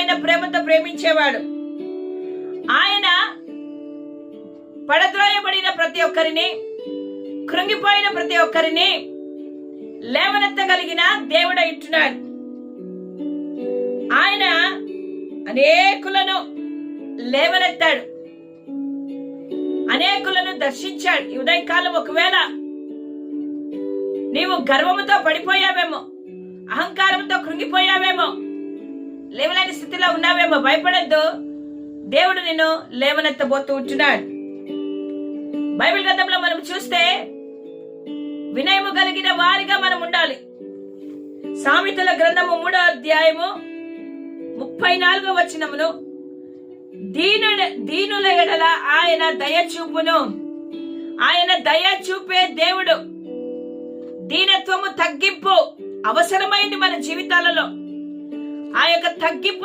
అమితమైన ప్రేమతో ప్రేమించేవాడు. ఆయన పడద్రోయబడిన ప్రతి ఒక్కరిని, కృంగిపోయిన ప్రతి ఒక్కరిని లేవనెత్తగలిగిన దేవుడై ఉంటున్నాడు. ఆయన అనేకులను లేవనెత్తాడు, అనేకులను దర్శించాడు. ఈ ఉదయకాలం ఒకవేళ నీవు గర్వముతో పడిపోయావేమో, అహంకారంతో కృంగిపోయావేమో, లేవలేని స్థితిలో ఉన్నావేమో, భయపడద్దు. దేవుడు నిన్ను లేవనెత్తబోతూ ఉంటున్నాడు. బైబిల్ గ్రంథంలో మనం చూస్తే వినయము కలిగిన వారిగా మనం ఉండాలి. సామెతల గ్రంథము 3వ అధ్యాయము 34వ వచనమును, దీనుల ఎడల ఆయన దయ చూపును. ఆయన దయ చూపే దేవుడు. దీనత్వము, తగ్గింపు అవసరమైంది మన జీవితాలలో. ఆ యొక్క తగ్గింపు